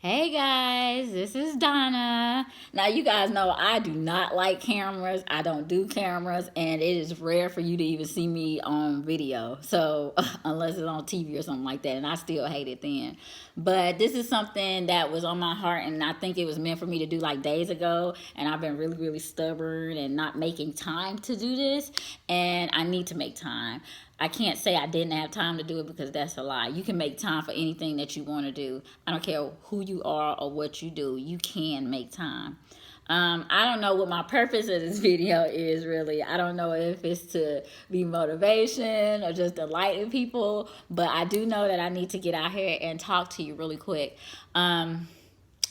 Hey guys, this is Donna. Now, you guys know I do not like cameras. I don't do cameras, and it is rare for you to even see me on video. So, unless it's on TV or something like that, and I still hate it then. But this is something that was on my heart, and I think it was meant for me to do like days ago. And I've been really, really stubborn and not making time to do this, and I need to make time. I can't say I didn't have time to do it because that's a lie. You can make time for anything that you want to do. I don't care who you are or what you do. You can make time. I don't know what my purpose of this video is really. I don't know if it's to be motivation or just delighting people, but I do know that I need to get out here and talk to you really quick.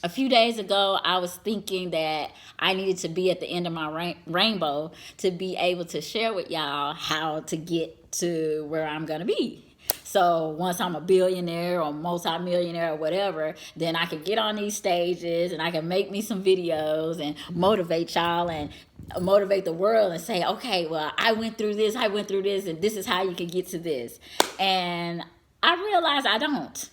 A few days ago, I was thinking that I needed to be at the end of my rainbow to be able to share with y'all how to get to where I'm going to be. So once I'm a billionaire or multimillionaire or whatever, then I can get on these stages and I can make me some videos and motivate y'all and motivate the world and say, okay, well, I went through this, and this is how you can get to this. And I realize I don't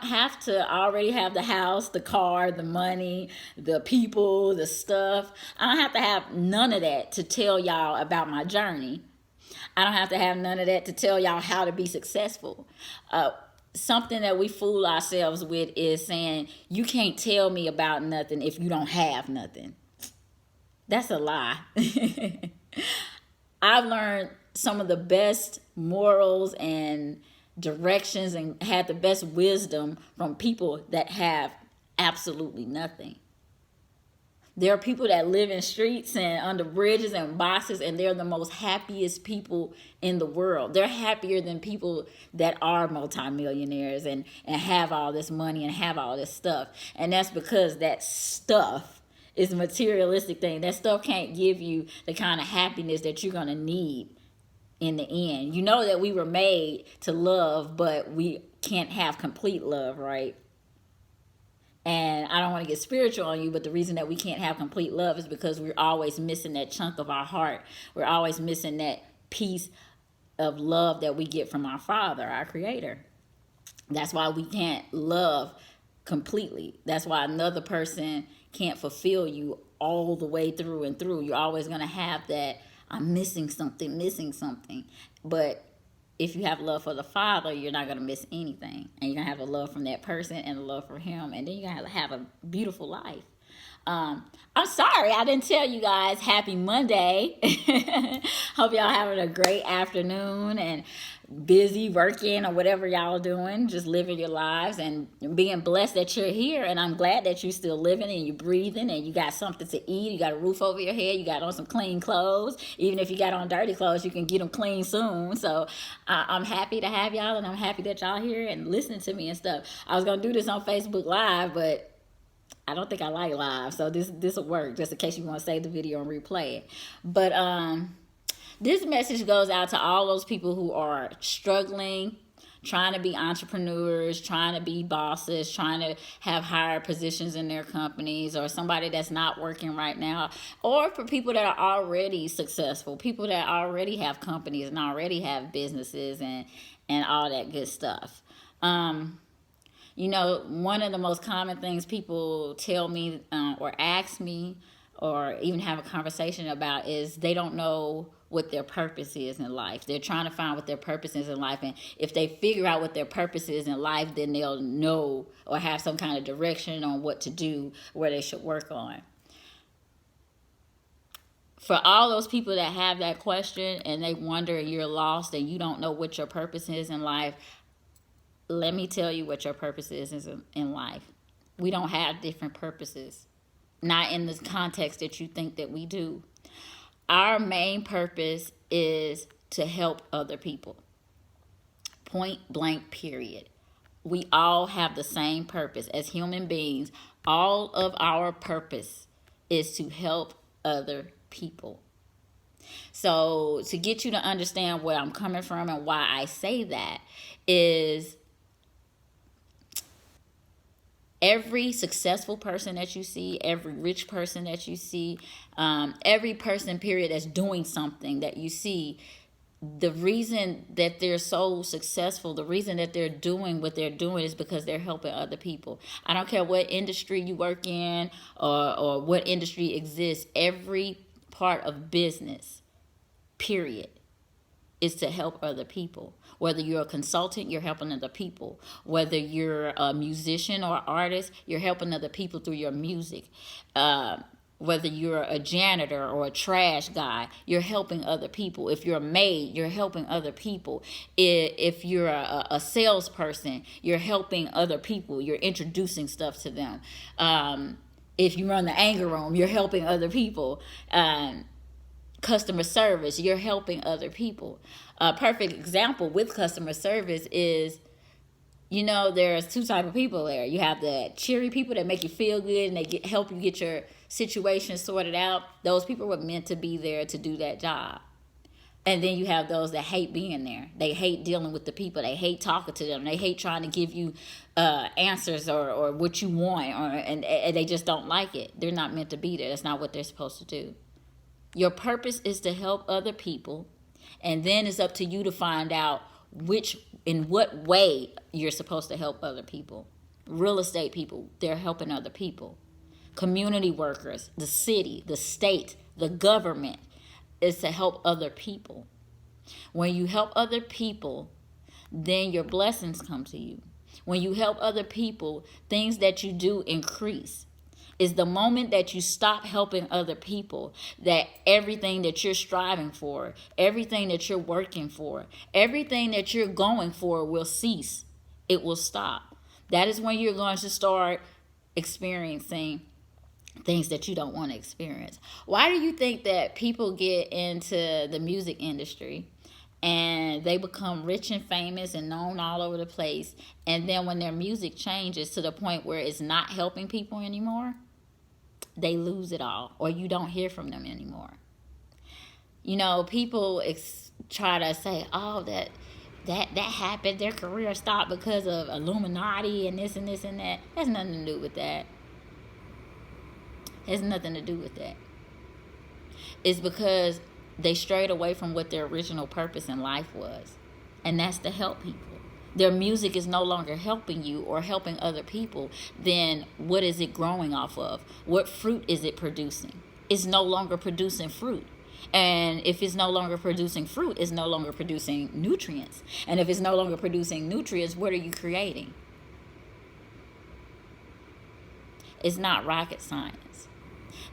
have to already have the house, the car, the money, the people, the stuff. I don't have to have none of that to tell y'all about my journey. I don't have to have none of that to tell y'all how to be successful. Something that we fool ourselves with is saying, you can't tell me about nothing if you don't have nothing. That's a lie. I've learned some of the best morals and directions and had the best wisdom from people that have absolutely nothing. There are people that live in streets and under bridges and boxes, and they're the most happiest people in the world. They're happier than people that are multimillionaires and have all this money and have all this stuff. And that's because that stuff is a materialistic thing. That stuff can't give you the kind of happiness that you're going to need in the end. You know that we were made to love, but we can't have complete love, right? And I don't want to get spiritual on you, but the reason that we can't have complete love is because we're always missing that chunk of our heart. We're always missing that piece of love that we get from our Father, our Creator. That's why we can't love completely. That's why another person can't fulfill you all the way through and through. You're always going to have that, I'm missing something. But if you have love for the Father, you're not going to miss anything. And you're going to have a love from that person and a love for Him. And then you're going to have a beautiful life. I'm sorry I didn't tell you guys happy Monday. Hope y'all having a great afternoon and busy working or whatever y'all doing, just living your lives and being blessed that you're here. And I'm glad that you're still living and you're breathing and you got something to eat, you got a roof over your head, you got on some clean clothes. Even if you got on dirty clothes, you can get them clean soon. So I'm happy to have y'all, and I'm happy that y'all here and listening to me and stuff. I was gonna do this on Facebook Live, but I don't think I like live, so this will work just in case you want to save the video and replay it. But this message goes out to all those people who are struggling, trying to be entrepreneurs, trying to be bosses, trying to have higher positions in their companies, or somebody that's not working right now, or for people that are already successful, people that already have companies and already have businesses and all that good stuff. You know, one of the most common things people tell me or ask me or even have a conversation about is they don't know what their purpose is in life. They're trying to find what their purpose is in life. And if they figure out what their purpose is in life, then they'll know or have some kind of direction on what to do, where they should work on. For all those people that have that question and they wonder and you're lost and you don't know what your purpose is in life, let me tell you what your purpose is in life. We don't have different purposes. Not in the context that you think that we do. Our main purpose is to help other people. Point blank, period. We all have the same purpose. As human beings, all of our purpose is to help other people. So to get you to understand where I'm coming from and why I say that is every successful person that you see, every rich person that you see, every person, period, that's doing something that you see, the reason that they're so successful, the reason that they're doing what they're doing is because they're helping other people. I don't care what industry you work in or what industry exists, every part of business, period, is to help other people. Whether you're a consultant, you're helping other people. Whether you're a musician or artist, you're helping other people through your music. Whether you're a janitor or a trash guy, you're helping other people. If you're a maid, you're helping other people. If you're a salesperson, you're helping other people. You're introducing stuff to them. If you run the anger room, you're helping other people. Customer service, you're helping other people. A perfect example with customer service is, there's two types of people there. You have the cheery people that make you feel good and they help you get your situation sorted out. Those people were meant to be there to do that job. And then you have those that hate being there. They hate dealing with the people. They hate talking to them. They hate trying to give you answers or what you want, and they just don't like it. They're not meant to be there. That's not what they're supposed to do. Your purpose is to help other people, and then it's up to you to find out in what way you're supposed to help other people. Real estate people, they're helping other people. Community workers, the city, the state, the government is to help other people. When you help other people, then your blessings come to you. When you help other people, things that you do increase. Is the moment that you stop helping other people that everything that you're striving for, everything that you're working for, everything that you're going for will cease. It will stop. That is when you're going to start experiencing things that you don't want to experience. Why do you think that people get into the music industry and they become rich and famous and known all over the place, and then when their music changes to the point where it's not helping people anymore, they lose it all, or you don't hear from them anymore? People try to say, oh, that happened, their career stopped because of Illuminati and this and this and that. Has nothing to do with that. Has nothing to do with that. It's because they strayed away from what their original purpose in life was, and that's to help people. Their music is no longer helping you or helping other people, then what is it growing off of? What fruit is it producing? It's no longer producing fruit. And if it's no longer producing fruit, it's no longer producing nutrients. And if it's no longer producing nutrients, what are you creating? It's not rocket science.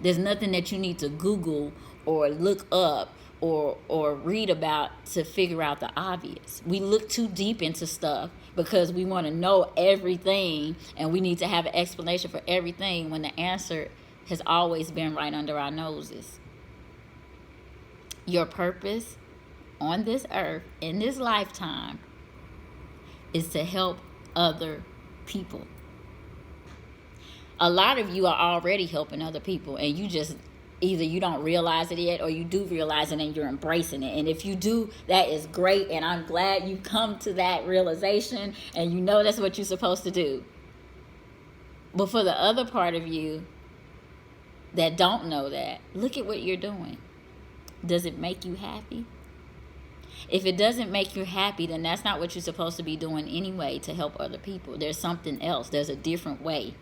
There's nothing that you need to Google or look up or read about to figure out the obvious. We look too deep into stuff because we want to know everything, and we need to have an explanation for everything when the answer has always been right under our noses. Your purpose on this earth, in this lifetime, is to help other people. A lot of you are already helping other people, and you just either you don't realize it yet, or you do realize it and you're embracing it. And if you do, that is great, and I'm glad you come to that realization and you know that's what you're supposed to do. But for the other part of you that don't know that, look at what you're doing. Does it make you happy? If it doesn't make you happy, then that's not what you're supposed to be doing anyway to help other people. There's something else. There's a different way.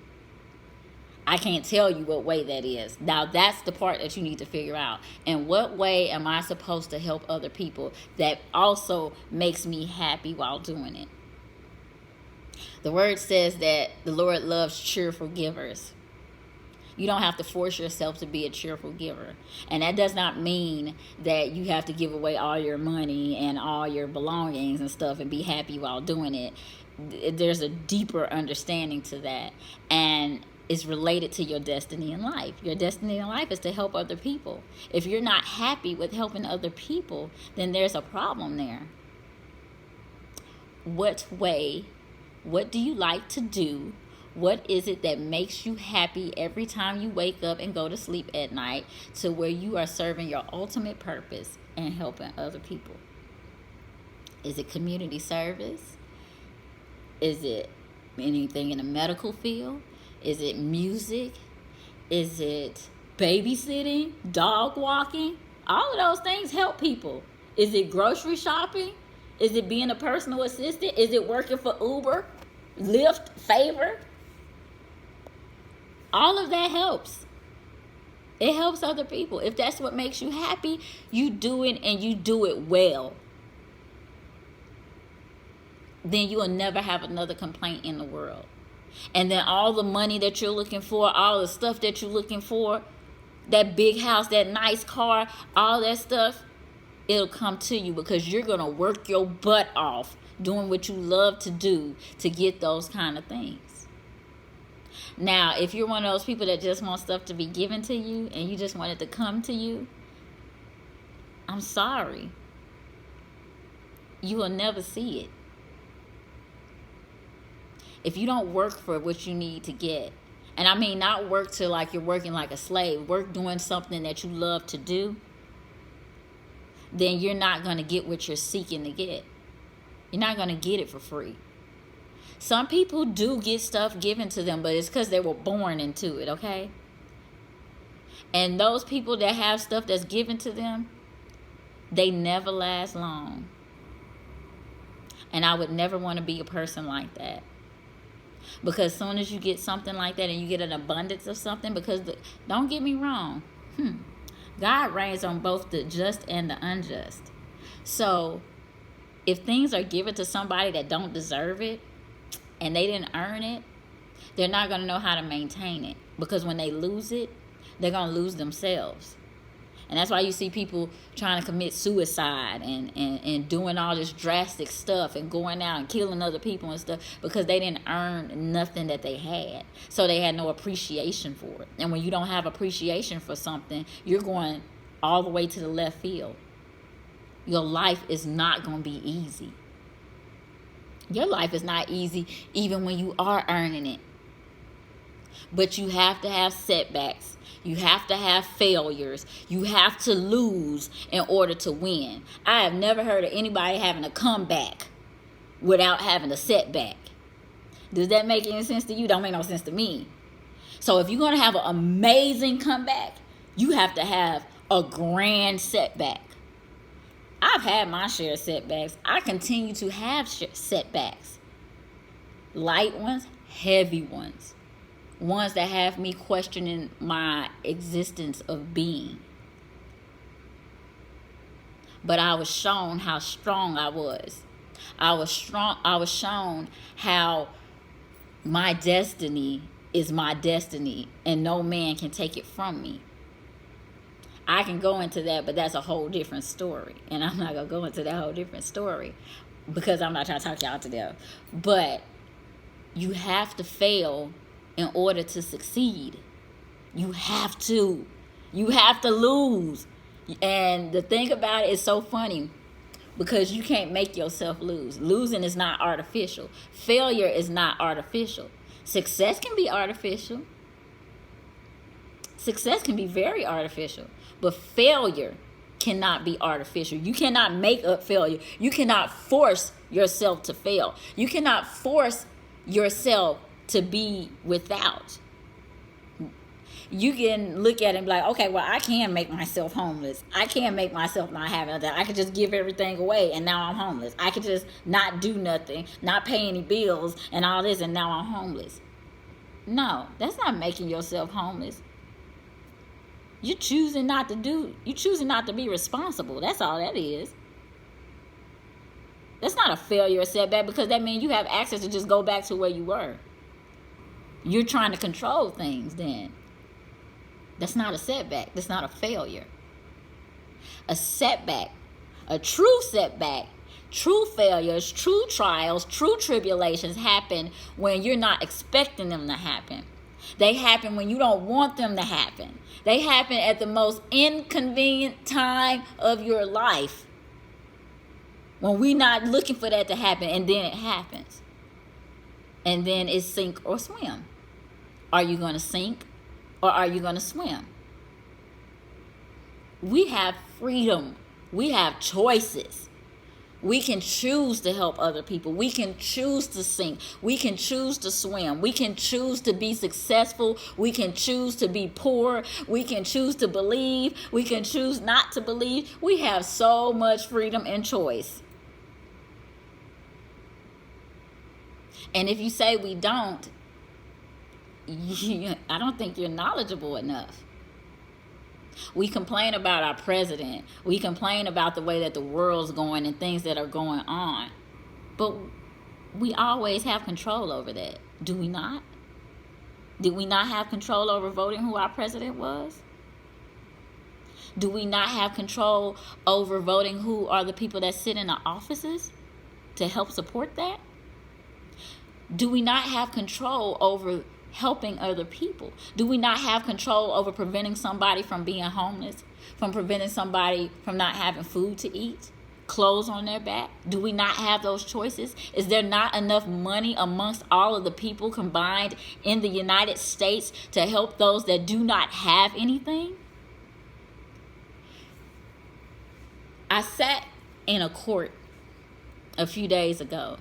I can't tell you what way that is. Now, that's the part that you need to figure out. In what way am I supposed to help other people that also makes me happy while doing it? The word says that the Lord loves cheerful givers. You don't have to force yourself to be a cheerful giver. And that does not mean that you have to give away all your money and all your belongings and stuff and be happy while doing it. There's a deeper understanding to that. And is related to your destiny in life. Your destiny in life is to help other people. If you're not happy with helping other people, then there's a problem there. What do you like to do? What is it that makes you happy every time you wake up and go to sleep at night, to where you are serving your ultimate purpose and helping other people? Is it community service? Is it anything in the medical field? Is it music? Is it babysitting? Dog walking? All of those things help people. Is it grocery shopping? Is it being a personal assistant? Is it working for Uber, Lyft, Favor? All of that helps. It helps other people. If that's what makes you happy, you do it, and you do it well. Then you will never have another complaint in the world. And then all the money that you're looking for, all the stuff that you're looking for, that big house, that nice car, all that stuff, it'll come to you because you're going to work your butt off doing what you love to do to get those kind of things. Now, if you're one of those people that just want stuff to be given to you and you just want it to come to you, I'm sorry. You will never see it. If you don't work for what you need to get, and I mean not work to like you're working like a slave, work doing something that you love to do, then you're not going to get what you're seeking to get. You're not going to get it for free. Some people do get stuff given to them, but it's because they were born into it, okay? And those people that have stuff that's given to them, they never last long. And I would never want to be a person like that. Because as soon as you get something like that and you get an abundance of something, don't get me wrong, God reigns on both the just and the unjust. So if things are given to somebody that don't deserve it and they didn't earn it, they're not going to know how to maintain it. Because when they lose it, they're going to lose themselves. And that's why you see people trying to commit suicide and doing all this drastic stuff and going out and killing other people and stuff because they didn't earn nothing that they had. So they had no appreciation for it. And when you don't have appreciation for something, you're going all the way to the left field. Your life is not going to be easy. Your life is not easy even when you are earning it. But you have to have setbacks. You have to have failures. You have to lose in order to win. I have never heard of anybody having a comeback without having a setback. Does that make any sense to you? Don't make no sense to me. So if you're going to have an amazing comeback, you have to have a grand setback. I've had my share of setbacks. I continue to have setbacks. Light ones, heavy ones. Ones that have me questioning my existence of being. But I was shown how strong I was. I was shown how my destiny is my destiny and no man can take it from me. I can go into that, but that's a whole different story. And I'm not going to go into that whole different story because I'm not trying to talk y'all to death. But you have to fail in order to succeed. You have to. You have to lose. And the thing about it is so funny because you can't make yourself lose. Losing is not artificial. Failure is not artificial. Success can be artificial. Success can be very artificial. But failure cannot be artificial. You cannot make up failure. You cannot force yourself to fail. You cannot force yourself to be without. You can look at it and be like, okay, well, I can make myself homeless. I can make myself not have nothing. I could just give everything away and now I'm homeless. I could just not do nothing, not pay any bills and all this and now I'm homeless. No, that's not making yourself homeless. You're choosing not to be responsible. That's all that is. That's not a failure or setback because that means you have access to just go back to where you were. You're trying to control things then. That's not a setback. That's not a failure. A setback, a true setback, true failures, true trials, true tribulations happen when you're not expecting them to happen. They happen when you don't want them to happen. They happen at the most inconvenient time of your life. When we're not looking for that to happen and then it happens. And then it's sink or swim. Are you going to sink or are you going to swim? We have freedom. We have choices. We can choose to help other people. We can choose to sing. We can choose to swim. We can choose to be successful. We can choose to be poor. We can choose to believe. We can choose not to believe. We have so much freedom and choice. And if you say we don't, I don't think you're knowledgeable enough. We complain about our president. We complain about the way that the world's going and things that are going on. But we always have control over that. Do we not? Did we not have control over voting who our president was? Do we not have control over voting who are the people that sit in the offices to help support that? Do we not have control over helping other people? Do we not have control over preventing somebody from being homeless, from preventing somebody from not having food to eat, clothes on their back? Do we not have those choices? Is there not enough money amongst all of the people combined in the United States to help those that do not have anything? I sat in a court a few days ago,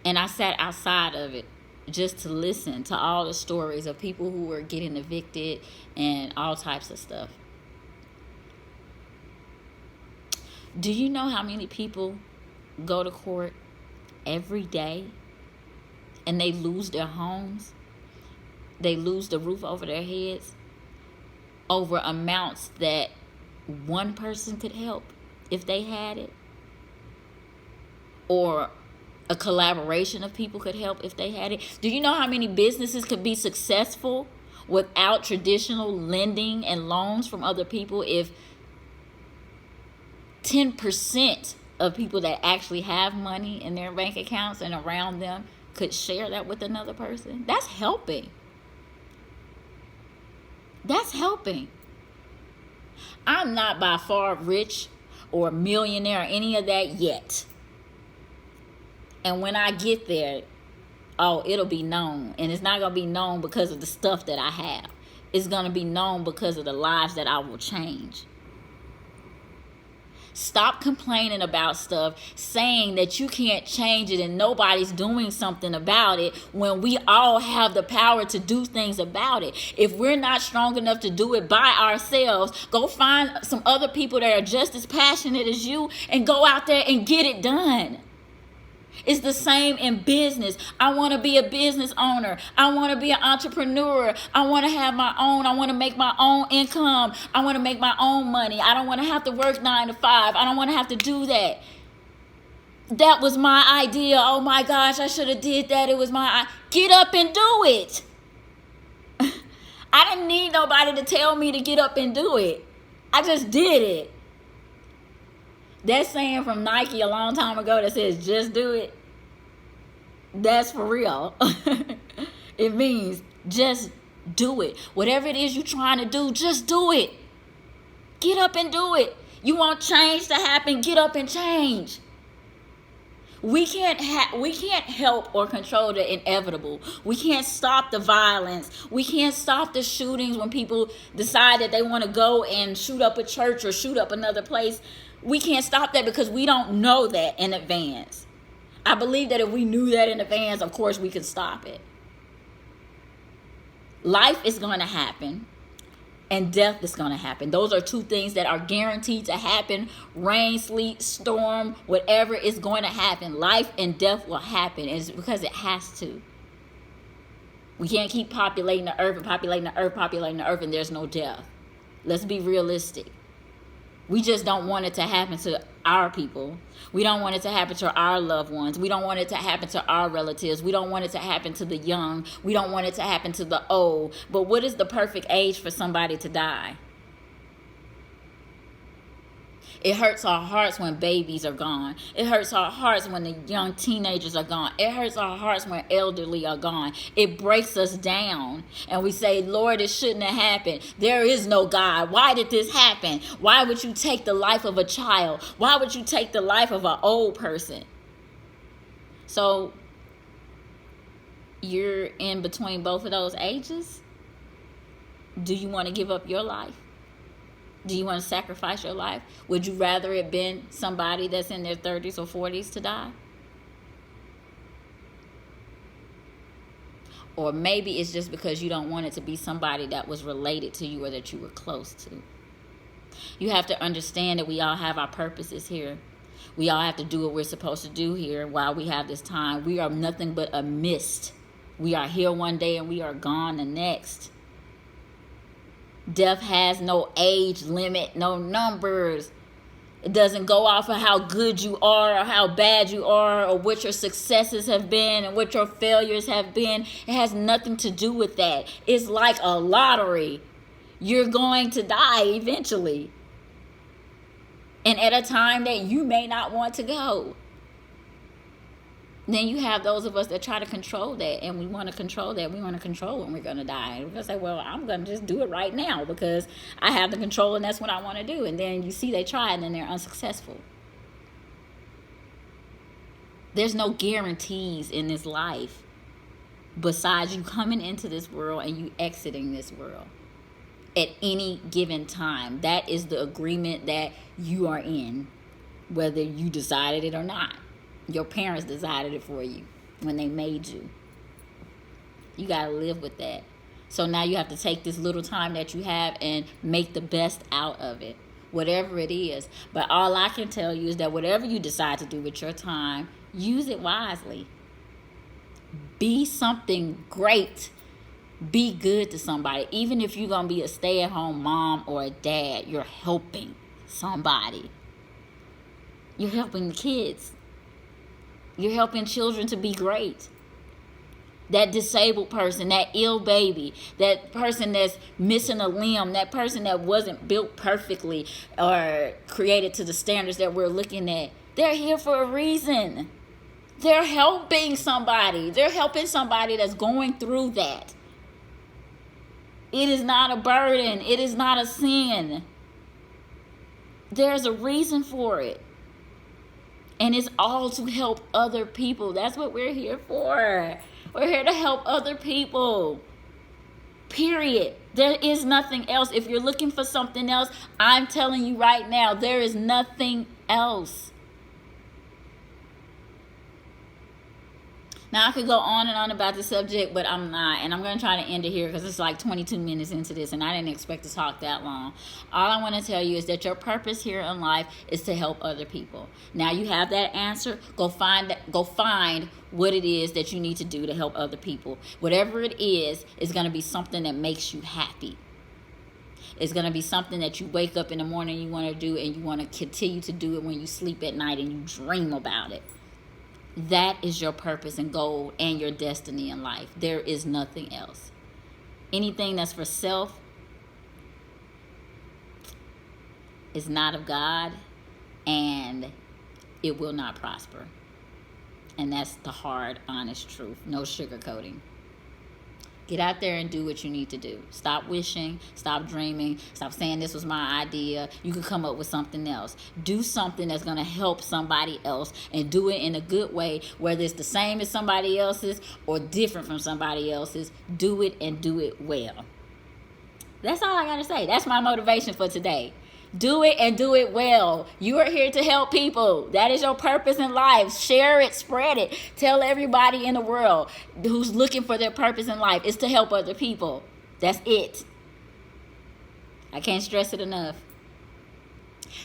and I sat outside of it just to listen to all the stories of people who were getting evicted and all types of stuff. Do you know how many people go to court every day and they lose their homes? They lose the roof over their heads over amounts that one person could help if they had it, or a collaboration of people could help if they had it. Do you know how many businesses could be successful without traditional lending and loans from other people if 10% of people that actually have money in their bank accounts and around them could share that with another person? That's helping. That's helping. I'm not by far rich or a millionaire or any of that yet. And when I get there, it'll be known. And it's not going to be known because of the stuff that I have. It's going to be known because of the lives that I will change. Stop complaining about stuff, saying that you can't change it and nobody's doing something about it when we all have the power to do things about it. If we're not strong enough to do it by ourselves, go find some other people that are just as passionate as you and go out there and get it done. It's the same in business. I want to be a business owner. I want to be an entrepreneur. I want to have my own. I want to make my own income. I want to make my own money. I don't want to have to work 9 to 5. I don't want to have to do that. That was my idea. Oh my gosh, I should have did that. It was get up and do it. I didn't need nobody to tell me to get up and do it. I just did it. That saying from Nike a long time ago that says, just do it. That's for real. It means just do it. Whatever it is you're trying to do, just do it. Get up and do it. You want change to happen, get up and change. We can't help or control the inevitable. We can't stop the violence. We can't stop the shootings when people decide that they want to go and shoot up a church or shoot up another place. We can't stop that because we don't know that in advance. I believe that if we knew that in advance, of course we could stop it. Life is going to happen and death is going to happen. Those are two things that are guaranteed to happen. Rain, sleet, storm, whatever is going to happen. Life and death will happen. It's because it has to. We can't keep populating the earth and populating the earth and there's no death. Let's be realistic. We just don't want it to happen to our people. We don't want it to happen to our loved ones. We don't want it to happen to our relatives. We don't want it to happen to the young. We don't want it to happen to the old. But what is the perfect age for somebody to die? It hurts our hearts when babies are gone. It hurts our hearts when the young teenagers are gone. It hurts our hearts when elderly are gone. It breaks us down. And we say, Lord, it shouldn't have happened. There is no God. Why did this happen? Why would you take the life of a child? Why would you take the life of an old person? So you're in between both of those ages. Do you want to give up your life? Do you want to sacrifice your life? Would you rather it been somebody that's in their 30s or 40s to die? Or maybe it's just because you don't want it to be somebody that was related to you or that you were close to. You have to understand that we all have our purposes here. We all have to do what we're supposed to do here while we have this time. We are nothing but a mist. We are here one day and we are gone the next. Death has no age limit, no numbers. It doesn't go off of how good you are or how bad you are or what your successes have been and what your failures have been. It has nothing to do with that. It's like a lottery. You're going to die eventually. And at a time that you may not want to go. Then you have those of us that try to control that, and we want to control that. We want to control when we're going to die. And we're going to say, well, I'm going to just do it right now because I have the control and that's what I want to do. And then you see they try and then they're unsuccessful. There's no guarantees in this life besides you coming into this world and you exiting this world at any given time. That is the agreement that you are in, whether you decided it or not. Your parents decided it for you when they made you. You got to live with that. So now you have to take this little time that you have and make the best out of it, whatever it is. But all I can tell you is that whatever you decide to do with your time, use it wisely. Be something great. Be good to somebody. Even if you're going to be a stay-at-home mom or a dad, you're helping somebody. You're helping the kids. You're helping children to be great. That disabled person, that ill baby, that person that's missing a limb, that person that wasn't built perfectly or created to the standards that we're looking at. They're here for a reason. They're helping somebody. They're helping somebody that's going through that. It is not a burden. It is not a sin. There's a reason for it. And it's all to help other people. That's what we're here for. We're here to help other people. Period. There is nothing else. If you're looking for something else, I'm telling you right now, there is nothing else. Now, I could go on and on about the subject, but I'm not. And I'm going to try to end it here because it's like 22 minutes into this, and I didn't expect to talk that long. All I want to tell you is that your purpose here in life is to help other people. Now, you have that answer. Go find what it is that you need to do to help other people. Whatever it is going to be something that makes you happy. It's going to be something that you wake up in the morning, you want to do, and you want to continue to do it when you sleep at night and you dream about it. That is your purpose and goal and your destiny in life. There is nothing else. Anything that's for self is not of God, and it will not prosper. And that's the hard, honest truth. No sugarcoating. Get out there and do what you need to do. Stop wishing. Stop dreaming. Stop saying this was my idea. You can come up with something else. Do something that's going to help somebody else, and do it in a good way, whether it's the same as somebody else's or different from somebody else's. Do it and do it well. That's all I got to say. That's my motivation for today. Do it and do it well. You are here to help people. That is your purpose in life. Share it, spread it. Tell everybody in the world who's looking for their purpose in life is to help other people. That's it. I can't stress it enough.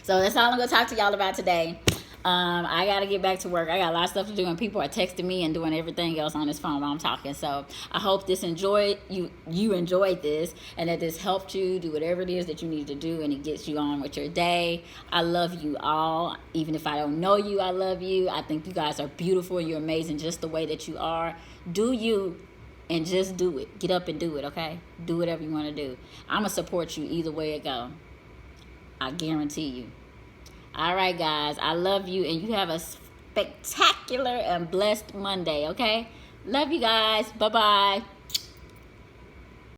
So that's all I'm going to talk to y'all about today. I got to get back to work. I got a lot of stuff to do, and people are texting me and doing everything else on this phone while I'm talking. So I hope you enjoyed this, and that this helped you do whatever it is that you need to do, and it gets you on with your day. I love you all. Even if I don't know you, I love you. I think you guys are beautiful. You're amazing just the way that you are. Do you, and just do it. Get up and do it, okay? Do whatever you want to do. I'm going to support you either way it go. I guarantee you. All right, guys. I love you, and you have a spectacular and blessed Monday, okay? Love you guys. Bye-bye.